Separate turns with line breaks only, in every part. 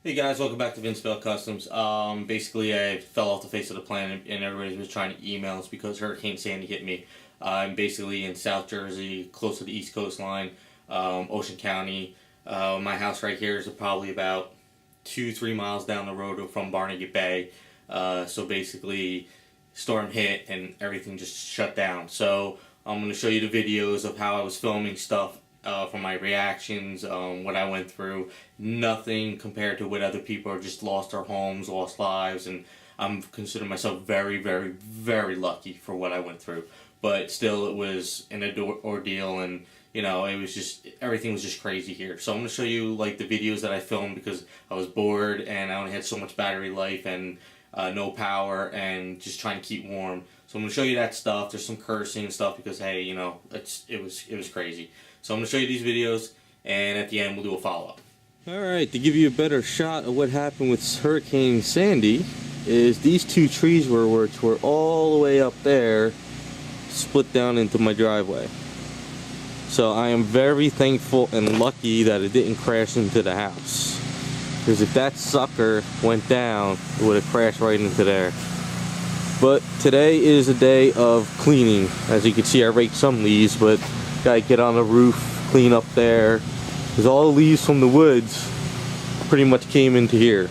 Hey guys, welcome back to VinceVellCUSTOMS. Basically I fell off the face of the planet and everybody was trying to email us because Hurricane Sandy hit me. I'm basically in South Jersey, close to the East Coast line, Ocean County. My house right here is probably about 2-3 miles down the road from Barnegat Bay. So basically, storm hit and everything just shut down. So I'm going to show you the videos of how I was filming stuff. From my reactions, what I went through. Nothing compared to what other people have just lost their homes, lost lives, and I'm considering myself very, very, very lucky for what I went through. But still, it was an ordeal, and you know, it was just, everything was just crazy here. So I'm going to show you like the videos that I filmed because I was bored and I only had so much battery life and no power and just trying to keep warm. So I'm going to show you that stuff. There's some cursing and stuff because hey, you know, it was crazy. So I'm going to show you these videos, and at the end we'll do a follow-up. Alright, to give you a better shot of what happened with Hurricane Sandy, is these two trees which were all the way up there, split down into my driveway. So I am very thankful and lucky that it didn't crash into the house. Because if that sucker went down, it would have crashed right into there. But today is a day of cleaning. As you can see, I raked some leaves, but gotta get on the roof, clean up there, because all the leaves from the woods pretty much came into here.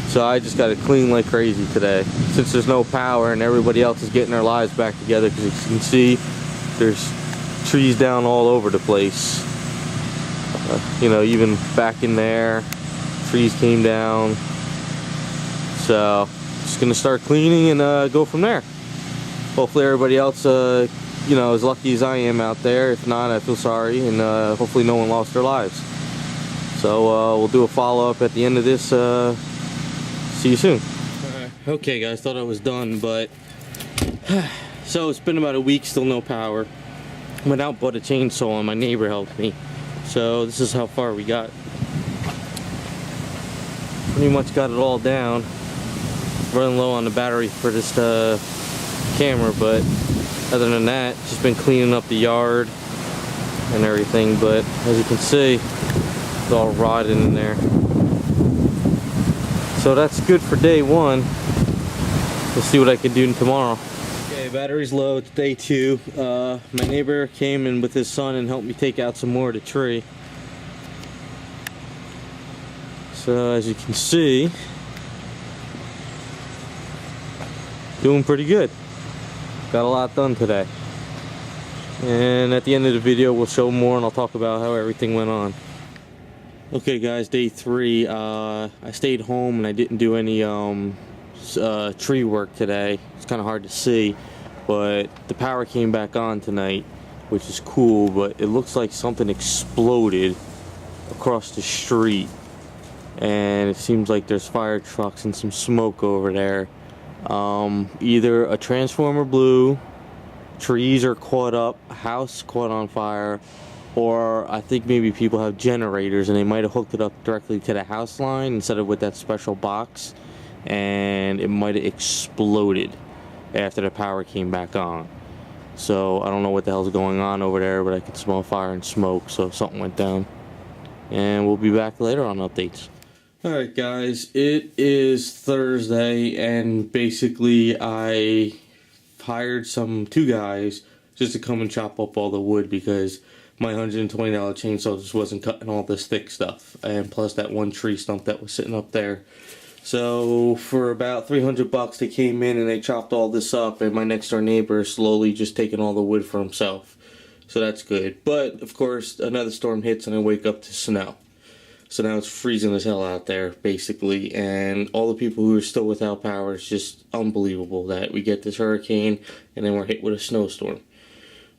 So I just gotta clean like crazy today, since there's no power and everybody else is getting their lives back together. Because as you can see, there's trees down all over the place. You know, even back in there, trees came down. So just gonna start cleaning and go from there. Hopefully everybody else you know, as lucky as I am out there. If not, I feel sorry, and hopefully no one lost their lives. So we'll do a follow-up at the end of this. See you soon. Okay guys, thought I was done, but so it's been about a week, still no power. Went out, bought a chainsaw, and my neighbor helped me. So this is how far we got. Pretty much got it all down. Running low on the battery for this camera, but other than that, just been cleaning up the yard and everything. But as you can see, it's all rotted in there. So that's good for day one. We'll see what I can do tomorrow. Okay, battery's low. It's day two. My neighbor came in with his son and helped me take out some more of the tree. So as you can see, doing pretty good. Got a lot done today. And at the end of the video we'll show more and I'll talk about how everything went on. Okay guys, day three. I stayed home and I didn't do any tree work today. It's kind of hard to see, but the power came back on tonight, which is cool, but it looks like something exploded across the street. And it seems like there's fire trucks and some smoke over there. Either a transformer blew, trees are caught up, a house caught on fire, or I think maybe people have generators and they might have hooked it up directly to the house line instead of with that special box, and it might have exploded after the power came back on. So I don't know what the hell's going on over there, but I could smell fire and smoke, so something went down. And we'll be back later on updates. Alright guys, it is Thursday, and basically I hired two guys just to come and chop up all the wood because my $120 chainsaw just wasn't cutting all this thick stuff, and plus that one tree stump that was sitting up there. So for about $300 they came in and they chopped all this up, and my next door neighbor is slowly just taking all the wood for himself. So that's good. But of course another storm hits and I wake up to snow. So now it's freezing as hell out there, basically, and all the people who are still without power, is just unbelievable that we get this hurricane and then we're hit with a snowstorm.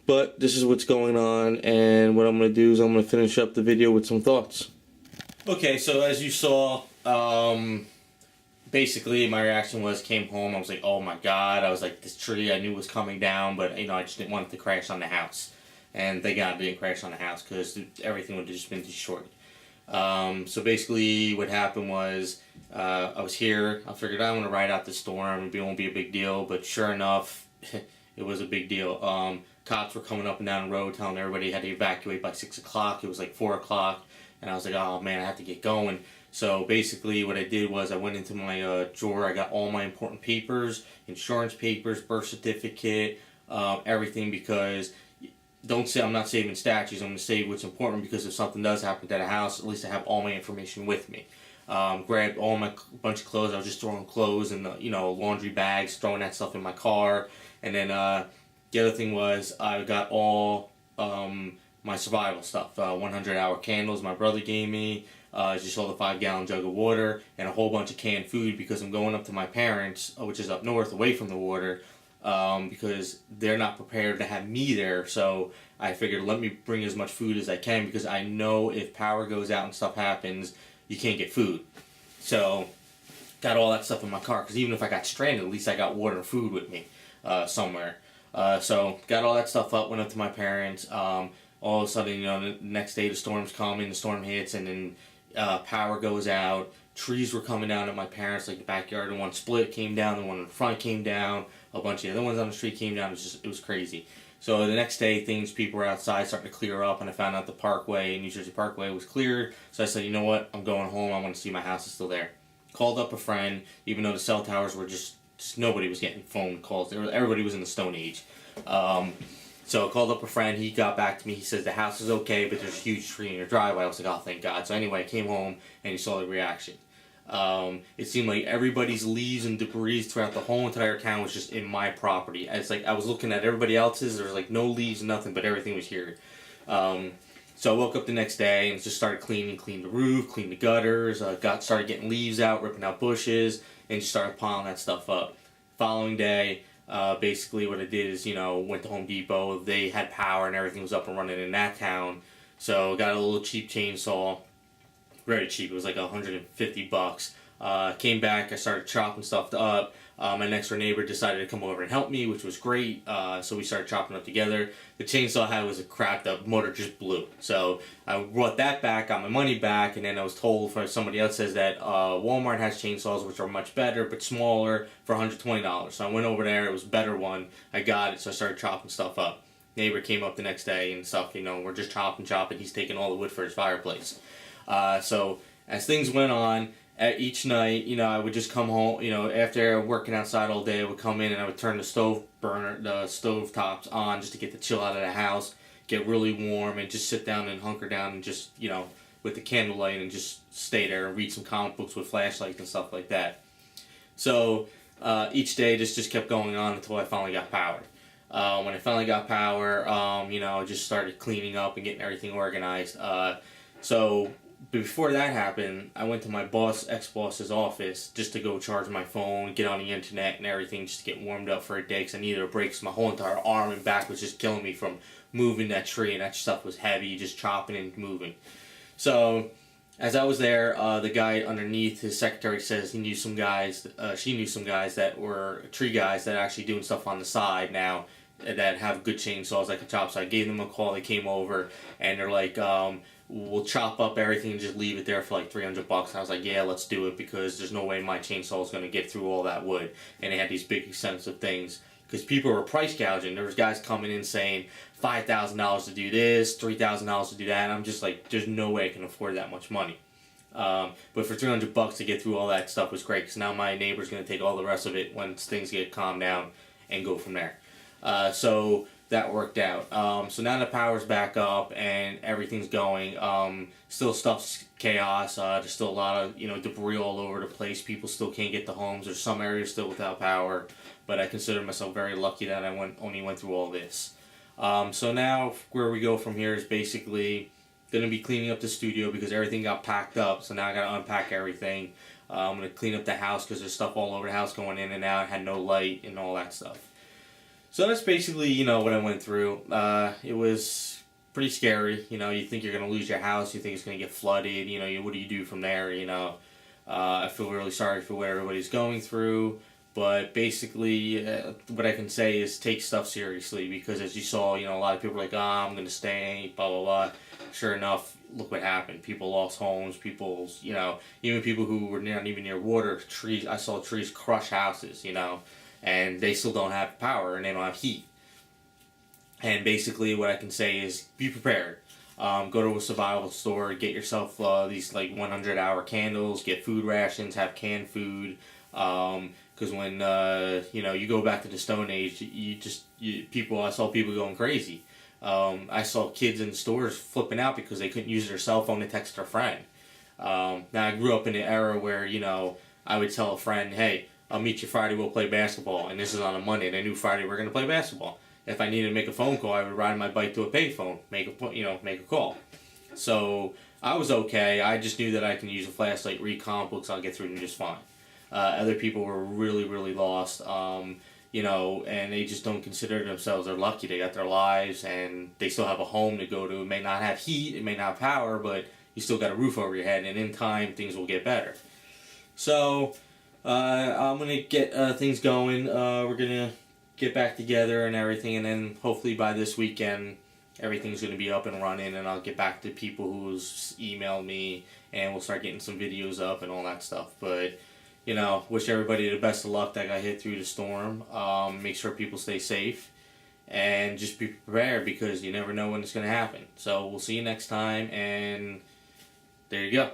But this is what's going on, and what I'm going to do is I'm going to finish up the video with some thoughts. Okay, so as you saw, basically my reaction was, came home, I was like, oh my god, I was like, this tree I knew was coming down, but you know, I just didn't want it to crash on the house. And thank God it didn't crash on the house, because everything would have just been destroyed. So basically what happened was, I was here, I figured I'm going to ride out the storm, it won't be a big deal, but sure enough, it was a big deal. Cops were coming up and down the road telling everybody had to evacuate by 6 o'clock, it was like 4 o'clock, and I was like, oh man, I have to get going. So basically what I did was I went into my drawer, I got all my important papers, insurance papers, birth certificate, everything, because don't say I'm not saving statues, I'm going to save what's important, because if something does happen to the house, at least I have all my information with me. Grabbed all my bunch of clothes. I was just throwing clothes in the laundry bags, throwing that stuff in my car. And then the other thing was I got all my survival stuff. 100-hour candles my brother gave me. Just all the 5-gallon jug of water and a whole bunch of canned food, because I'm going up to my parents, which is up north, away from the water, because they're not prepared to have me there. So I figured, let me bring as much food as I can, because I know if power goes out and stuff happens, you can't get food. So got all that stuff in my car, because even if I got stranded, at least I got water and food with me somewhere. So got all that stuff up, went up to my parents. All of a sudden, the next day the storm's coming, the storm hits, and then power goes out. Trees were coming down at my parents, like the backyard. The one split came down, the one in the front came down, a bunch of the other ones on the street came down. It was crazy. So the next day, people were outside starting to clear up, and I found out the Parkway, New Jersey Parkway, was cleared. So I said, you know what, I'm going home. I want to see my house is still there. Called up a friend, even though the cell towers were just nobody was getting phone calls. Everybody was in the Stone Age. So I called up a friend. He got back to me. He says the house is okay, but there's a huge tree in your driveway. I was like, oh, thank God. So anyway, I came home, and you saw the reaction. It seemed like everybody's leaves and debris throughout the whole entire town was just in my property. It's like I was looking at everybody else's. There was like no leaves, nothing, but everything was here. So I woke up the next day and just started cleaned the roof, cleaned the gutters, started getting leaves out, ripping out bushes, and just started piling that stuff up. Following day, basically what I did is, went to Home Depot. They had power and everything was up and running in that town. So got a little cheap chainsaw. Very cheap. It was like $150. Came back. I started chopping stuff up. My next door neighbor decided to come over and help me, which was great. So we started chopping up together. The chainsaw I had was a crap. The motor just blew. So I brought that back, got my money back, and then I was told from somebody else says that Walmart has chainsaws which are much better but smaller for $120. So I went over there. It was a better one. I got it. So I started chopping stuff up. Neighbor came up the next day and stuff. We're just chopping. He's taking all the wood for his fireplace. So as things went on, each night, I would just come home, after working outside all day, I would come in and I would turn the stove tops on just to get the chill out of the house, get really warm, and just sit down and hunker down and just, with the candlelight and just stay there and read some comic books with flashlights and stuff like that. So each day just kept going on until I finally got power. When I finally got power, I just started cleaning up and getting everything organized. So before that happened, I went to my ex-boss's office just to go charge my phone, get on the internet and everything, just to get warmed up for a day, because I needed a break, because my whole entire arm and back was just killing me from moving that tree, and that stuff was heavy, just chopping and moving. So as I was there, the guy underneath, his secretary, says he knew some guys, she knew some guys that were tree guys that are actually doing stuff on the side now that have good chainsaws that can chop. So I gave them a call. They came over and they're like, we'll chop up everything and just leave it there for like $300. And I was like, yeah, let's do it, because there's no way my chainsaw is going to get through all that wood. And they had these big expensive things, because people were price gouging. There was guys coming in saying $5,000 to do this, $3,000 to do that, and I'm just like, there's no way I can afford that much money. But for $300 to get through all that stuff was great, because now my neighbor's going to take all the rest of it once things get calmed down and go from there. So that worked out. So now the power's back up and everything's going. Still stuff's chaos. There's still a lot of debris all over the place. People still can't get to homes. There's some areas still without power, but I consider myself very lucky that I only went through all this. So now where we go from here is basically going to be cleaning up the studio, because everything got packed up. So now I got to unpack everything. I'm going to clean up the house, because there's stuff all over the house going in and out. Had no light and all that stuff. So that's basically, what I went through. It was pretty scary. You think you're going to lose your house. You think it's going to get flooded. What do you do from there? I feel really sorry for what everybody's going through. But basically, what I can say is take stuff seriously, because as you saw, a lot of people were like, I'm going to stay, blah, blah, blah. Sure enough, look what happened. People lost homes. Even people who were not even near water, trees. I saw trees crush houses, and they still don't have power and they don't have heat. And basically what I can say is be prepared. Go to a survival store, get yourself these like 100-hour candles, get food rations, have canned food. Because when you go back to the Stone Age, I saw people going crazy. I saw kids in stores flipping out because they couldn't use their cell phone to text their friend. Now I grew up in an era where I would tell a friend, hey, I'll meet you Friday, we'll play basketball, and this is on a Monday, and I knew Friday we're going to play basketball. If I needed to make a phone call, I would ride my bike to a payphone, make a call. So I was okay. I just knew that I can use a flashlight, read comic books, I'll get through them just fine. Other people were really, really lost, and they just don't consider themselves. They're lucky. They got their lives, and they still have a home to go to. It may not have heat, it may not have power, but you still got a roof over your head, and in time, things will get better. So, I'm going to get things going. We're going to get back together and everything, and then hopefully by this weekend, everything's going to be up and running, and I'll get back to people who's emailed me, and we'll start getting some videos up and all that stuff. But wish everybody the best of luck that got hit through the storm. Make sure people stay safe and just be prepared, because you never know when it's going to happen. So we'll see you next time, and there you go.